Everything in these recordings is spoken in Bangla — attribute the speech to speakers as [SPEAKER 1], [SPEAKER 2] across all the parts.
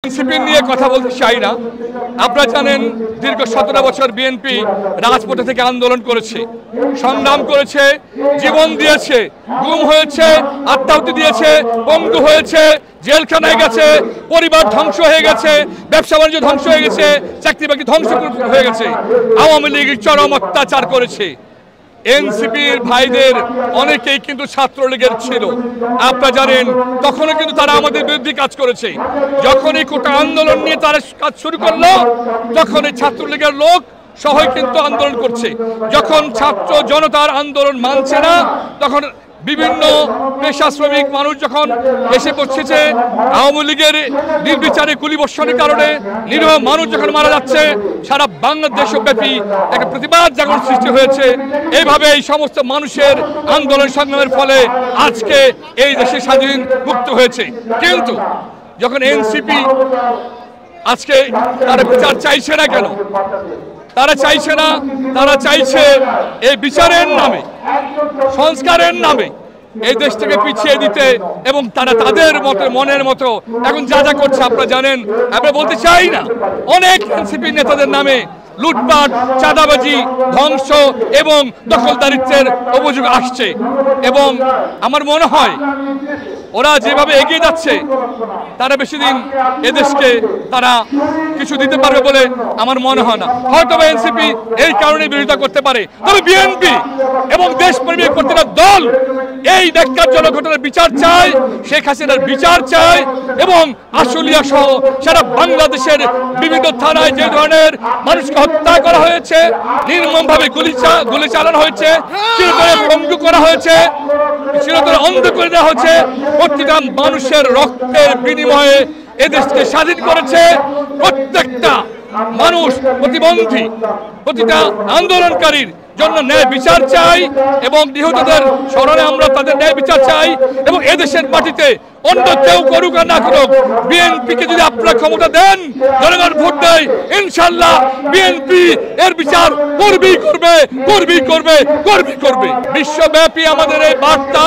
[SPEAKER 1] এনসিপি নিয়ে কথা বলতে চাই না। আপনারা জানেন দীর্ঘ 17 বছর বিএনপি রাজপথে থেকে আন্দোলন করেছে, সংগ্রাম করেছে, জীবন দিয়েছে, গুম হয়েছে, আত্মাহুতি দিয়েছে, পঙ্গু হয়েছে, জেলখানায় গেছে, পরিবার ধ্বংস হয়ে গেছে, ব্যবসা বাণিজ্য ধ্বংস হয়ে গেছে, চাকরি বাকরি ধ্বংস হয়ে গেছে, আওয়ামী লীগ চরম অত্যাচার করেছে। এনসিপির ভাইদের অনেকেই কিন্তু ছাত্রলীগের ছিল, আপনারা জানেন। তখনও কিন্তু তারা আমাদের বিরুদ্ধে কাজ করেছে। যখনই কোটা আন্দোলন নিয়ে তারা কাজ শুরু করলো, তখন এই ছাত্রলীগের লোক সবাই কিন্তু আন্দোলন করছে। যখন ছাত্র জনতার আন্দোলন মানছে না, তখন বিভিন্ন পেশা শ্রমিক মানুষ যখন এসে পড়ছে, আওয়ামী লীগের নির্বিচারে গুলিবর্ষণের কারণে নিরীহ মানুষ যখন মারা যাচ্ছে, সারা বাংলাদেশব্যাপী একটা প্রতিবাদ জাগরণ সৃষ্টি হয়েছে। এইভাবে এই সমস্ত মানুষের আন্দোলন সংগ্রামের ফলে আজকে এই দেশে স্বাধীন মুক্ত হয়েছে। কিন্তু যখন এনসিপি আজকে তারা বিচার চাইছে না কেন? তারা চাইছে না, তারা চাইছে এই বিচারের নামে, সংস্কারের নামে এই দেশটাকে পিছিয়ে দিতে, এবং তারা তাদের মতো মনের মতো এখন যা যা করছে আপনারা জানেন। আমরা বলতে চাই না, অনেক এনসিপি নেতাদের নামে লুটপাট, চাঁদাবাজি, ধ্বংস এবং দখলদারিত্বের অভিযোগ আসছে, এবং আমার মনে হয় ওরা যেভাবে এগিয়ে যাচ্ছে তারা বেশি দিন এদেশকে তারা কিছু দিতে পারবে বলে আমার মনে হয় না। হয়তো এনসিপি এই কারণে বিরোধিতা করতে পারে, তবে বিএনপি এবং দেশপ্রেমিক প্রতিটা দল এই ন্যাক্কারজনক ঘটনার বিচার চায়, শেখ হাসিনার বিচার চায়, এবং আশুলিয়া সহ সারা বাংলাদেশের বিভিন্ন থানায় যে ধরনের মানুষকে হত্যা করা হয়েছে, নির্মমভাবে গুলি চালানো হয়েছে, চিরতরে পঙ্গু করা হয়েছে, চিরতরে অন্ধ করে দেওয়া হয়েছে, প্রতিটা মানুষের রক্তের বিনিময়ে এদেশকে স্বাধীন করেছে। প্রত্যেকটা মানুষ প্রতিবন্ধী, প্রতিটা আন্দোলনকারীর জন্য ন্যায় বিচার চাই, এবং নিহতদের স্মরণে আমরা তাদের ন্যায় বিচার চাই। এবং এদেশের মাটিতে অন্য কেউ করুক আর না করুক, বিএনপিকে যদি আপনারা ক্ষমতা দেন, জনগণ ভোট দেয়, ইনশাল্লাহ বিএনপি এর বিচার করবেই করবে, করবেই করবে, করবেই করবে। বিশ্বব্যাপী আমাদের এই বার্তা,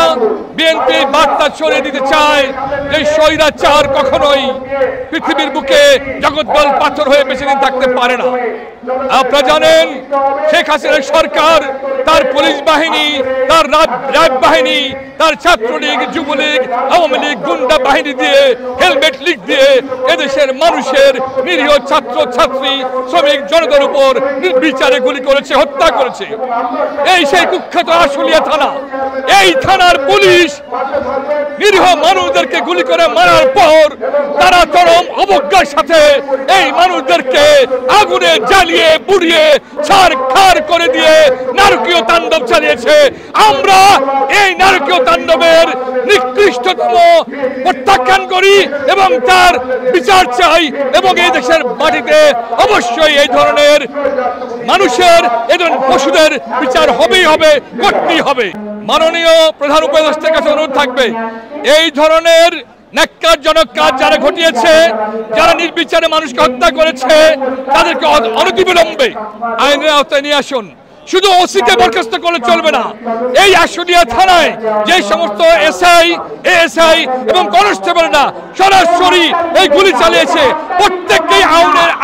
[SPEAKER 1] বিএনপি বার্তা ছড়িয়ে দিতে চায় যে স্বৈরাচার কখনোই পৃথিবীর বুকে জগৎবল পাথর হয়ে বেশি দিন থাকতে পারে না। আপনারা জানেন শেখ হাসিনার সরকার তার পুলিশ বাহিনী, তার র্যাব বাহিনী, তার ছাত্রলীগ, যুবলীগ, আওয়ামী লীগ গুন্ডা বাহিনী দিয়ে, হেলমেট লিগ দিয়ে এদেশের মানুষের নিরীহ ছাত্র ছাত্রী, শ্রমিক জনতার উপর নির্বিচারে গুলি করেছে, হত্যা করেছে। এই সেই কুখ্যাত আশুলিয়া থানা, এই থানার পুলিশ নিরীহ মানুষদেরকে গুলি করে মারার পর তারা চরম অবজ্ঞার সাথে এই মানুষদেরকে আগুনে জ্বালিয়ে পুড়িয়ে ছারখার করে দিয়ে নারকীয় তাণ্ডব চালিয়েছে। আমরা এই নারকীয় তাণ্ডবের নিকৃষ্টতম প্রত্যাখ্যান করি এবং তার বিচার চাই, এবং এই দেশের মাটিতে অবশ্যই এই ধরনের মানুষের, এই ধরনের পশুদের বিচার হবেই হবে, করতেই হবে। মাননীয় প্রধান উপদেষ্টার কাছে অনুরোধ থাকবে, এই ধরনের ন্যাক্কারজনক কাজ যারা ঘটিয়েছে, যারা নির্বিচারে মানুষকে হত্যা করেছে, তাদেরকে অনতিবিলম্বে আইনের আওতায় নিয়ে আসুন। শুধু ওসিকে বরখাস্ত করলে চলবে না। এই আশুলিয়া থানায় যে সমস্ত এসআই, এএসআই এবং কনস্টেবলরা সরাসরি এই গুলি চালিয়েছে, প্রত্যেককেই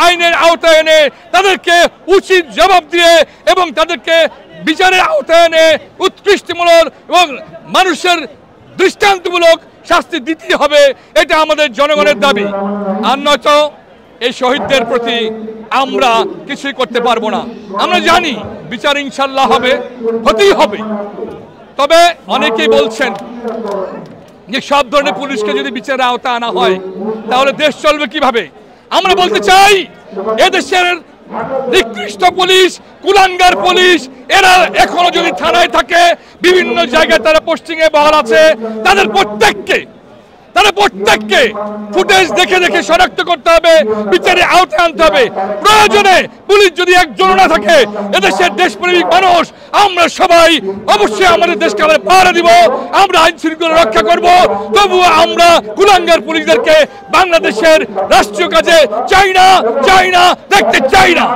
[SPEAKER 1] আইনের আওতায় এনে তাদেরকে উচিত জবাব দিয়ে এবং তাদেরকে বিচারের আওতায় এনে উৎকৃষ্টমূলক এবং মানুষের দৃষ্টান্তমূলক শাস্তি দিতে হবে। এটা আমাদের জনগণের দাবি। আর নয়তো এই শহীদদের প্রতি আমরা কিছুই করতে পারবো না। আমরা জানি বিচার ইনশাল্লাহ হবে, হতেই হবে। তবে অনেকেই বলছেন যে সব ধরনের পুলিশকে যদি বিচারের আওতায় আনা হয় তাহলে দেশ চলবে কিভাবে? আমরা বলতে চাই, এদেশের নিকৃষ্ট পুলিশ, কুলাঙ্গার পুলিশ, এরা এখনো যদি থানায় থাকে, বিভিন্ন জায়গায় তারা পোস্টিং এ বহাল আছে, তাদের প্রত্যেককে ফুটেজ দেখে দেখে শনাক্ত করতে হবে, বিচারে আওতায় আনতে হবে। প্রয়োজনে পুলিশ যদি একজন না থাকে, এদেশের দেশপ্রেমিক মানুষ আমরা সবাই অবশ্যই আমাদের দেশকে আমরা পাহারা দিব, আমরা আইন শৃঙ্খলা রক্ষা করব। তবুও আমরা কুলাঙ্গার পুলিশদেরকে বাংলাদেশের রাষ্ট্রীয় কাজে চাই না, দেখতে চাই না।